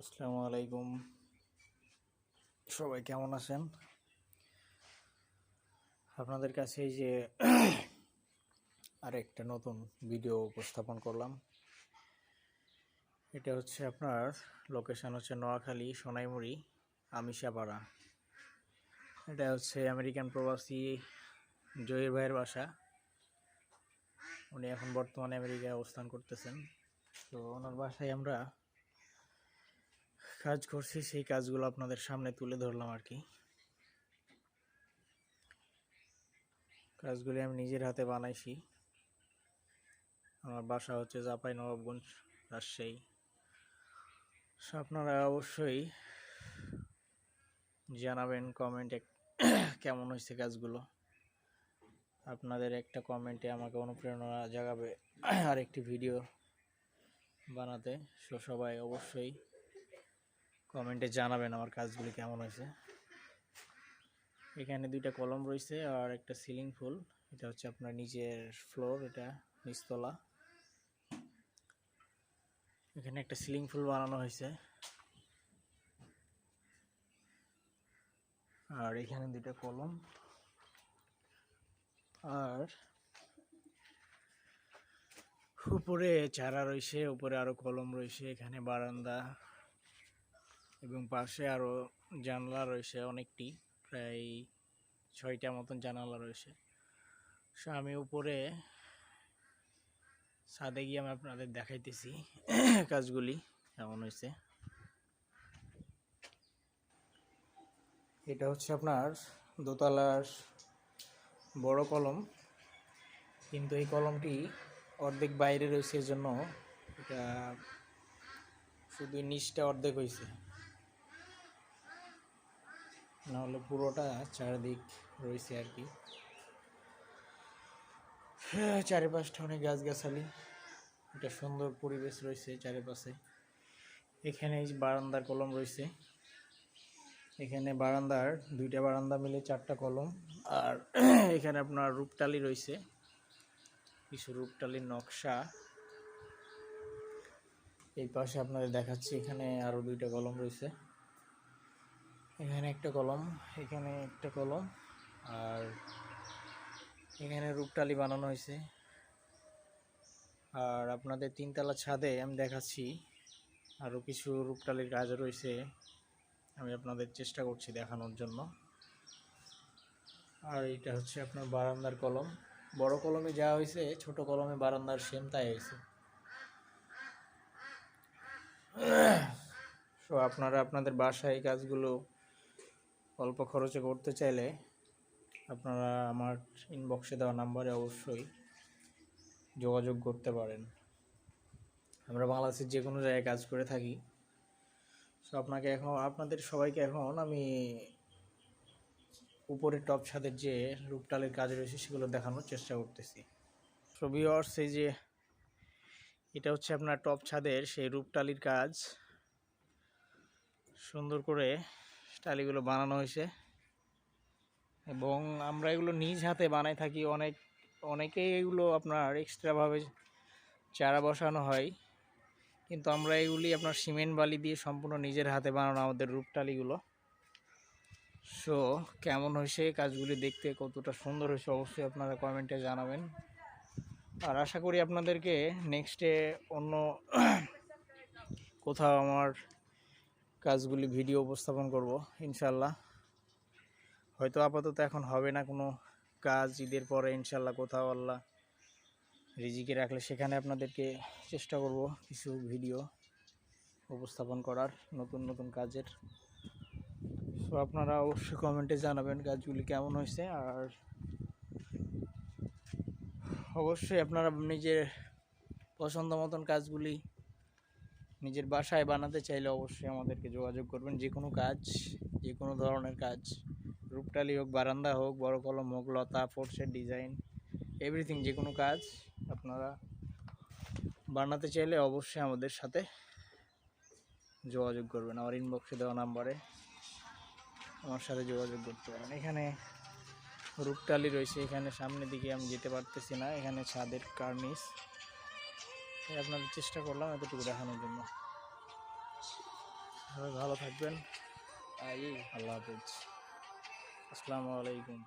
আসসালামু আলাইকুম। সবাই কেমন আছেন? আপনাদের কাছে এই যে আরেকটা নতুন ভিডিও উপস্থাপন করলাম। এটা হচ্ছে আপনার লোকেশন হচ্ছে নোয়াখালী সোনাইমুড়ি আমিশাপাড়া। এটা হচ্ছে আমেরিকান প্রবাসী জহির ভাইয়ের বাসা। উনি এখন বর্তমানে আমেরিকায় অবস্থান করতেছেন। তো ওনার বাসায় আমরা কাজ করছি, সেই কাজগুলো আপনাদের সামনে তুলে ধরলাম আর কি। কাজগুলি আমি নিজের হাতে বানাইছি। আমার বাসা হচ্ছে চাঁপাইনবাবগঞ্জ, রাজশাহী। আপনারা অবশ্যই জানাবেন কমেন্টে কেমন হয়েছে কাজগুলো। আপনাদের একটা কমেন্টে আমাকে অনুপ্রেরণা জাগাবে আরেকটি ভিডিও বানাতে। সবাই অবশ্যই কমেন্টে জানাবেন আমার কাজগুলি কেমন হয়েছে। এখানে দুইটা কলম রয়েছে আর একটা সিলিং ফুল। এটা হচ্ছে আপনার নিচের ফ্লোর, এটা নিচতলা। এখানে একটা সিলিং ফুল বানানো হয়েছে আর এখানে দুইটা কলম আর উপরে চারা রয়েছে, উপরে আরো কলম রয়েছে। এখানে বারান্দা এবং পাশে আরো জানলা রয়েছে অনেকটি, প্রায় 6টা মতন জানালা রয়েছে। আমি উপরে ছাদে গিয়ে আমি আপনাদের দেখাইতেছি কাজগুলি কেমন হয়েছে। এটা হচ্ছে আপনার দোতলার বড় কলম, কিন্তু এই কলমটি অর্ধেক বাইরে রয়েছে, এজন্য এটা শুধু নিচটা অর্ধেক হয়েছে, নাহলে পুরোটা চারদিক রয়েছে আর কি। চারিপাশটা অনেক গাছগাছালি, এটা সুন্দর পরিবেশ রয়েছে চারিপাশে। এখানে এই বারান্দার কলম রয়েছে। এখানে বারান্দার দুইটা বারান্দা মিলে 4টা কলম। আর এখানে আপনার রূপটালি রয়েছে, কিছু রূপটালির নকশা। এই পাশে আপনাদের দেখাচ্ছি, এখানে আরো 2টা কলম রয়েছে। এখানে একটা কলম, এখানে একটা কলম, আর এখানে রূপটালি বানানো হয়েছে। আর আপনাদের 3তলা ছাদে আমি দেখাচ্ছি আরো কিছু রূপটালির কাজ রয়েছে, আমি আপনাদের চেষ্টা করছি দেখানোর জন্য। আর এটা হচ্ছে আপনার বারান্দার কলম। বড় কলমে যা হয়েছে ছোট কলমে বারান্দার সেম তাই হয়েছে। সো আপনারা আপনাদের বাসায় এই কাজগুলো অল্প খরচে করতে চাইলে আপনারা আমার ইনবক্সে দেওয়া নাম্বারে অবশ্যই যোগাযোগ করতে পারেন। আমরা বাংলাদেশের যে কোনো জায়গায় কাজ করে থাকি। সো আপনাদের সবাইকে এখন আমি উপরে টপ ছাদের যে রূপটালির কাজ রয়েছে সেগুলো দেখানোর চেষ্টা করতেছি। সো ভিউয়ার্স, এই যে এটা হচ্ছে আপনার টপ ছাদের সেই রূপটালির কাজ। সুন্দর করে টালিগুলো বানানো হয়েছে এবং আমরা এগুলো নিজ হাতে বানাই থাকি। অনেকেই এগুলো আপনার এক্সট্রাভাবে চারা বসানো হয়, কিন্তু আমরা এগুলি আপনার সিমেন্ট বালি দিয়ে সম্পূর্ণ নিজের হাতে বানানো আমাদের রূপটালিগুলো। সো কেমন হয়েছে কাজগুলি, দেখতে কতটা সুন্দর হয়েছে অবশ্যই আপনারা কমেন্টে জানাবেন। আর আশা করি আপনাদেরকে নেক্সটে অন্য কোথাও আমার কাজগুলি ভিডিও উপস্থাপন করব ইনশাল্লাহ। হয়তো আপাতত এখন হবে না কোনো কাজ, ঈদের পরে ইনশাল্লাহ কোথাও আল্লাহ রিজিকে রাখলে সেখানে আপনাদেরকে চেষ্টা করব কিছু ভিডিও উপস্থাপন করার, নতুন নতুন কাজের। সো আপনারা অবশ্যই কমেন্টে জানাবেন কাজগুলি কেমন হয়েছে। আর অবশ্যই আপনারা নিজের পছন্দ মতন কাজগুলি নিজের বাসায় বানাতে চাইলে অবশ্যই আমাদেরকে যোগাযোগ করবেন। যে কোনো কাজ, যে কোনো ধরনের কাজ, রূপটালি হোক, বারান্দা হোক, বড় কলম হোক, লতা, ফোর্সের ডিজাইন, এভরিথিং, যে কোনো কাজ আপনারা বানাতে চাইলে অবশ্যই আমাদের সাথে যোগাযোগ করবেন। আমার ইনবক্সে দেওয়া নাম্বারে আমার সাথে যোগাযোগ করতে পারেন। এখানে রূপটালি রয়েছে, এখানে সামনের দিকে আমি যেতে পারতেছি না, এখানে ছাদের কার্নিস। আপনাদের চেষ্টা করলাম এতটুকু দেখানোর জন্য। সবাই ভালো থাকবেন। আল্লাহ হাফেজ। আসসালামু আলাইকুম।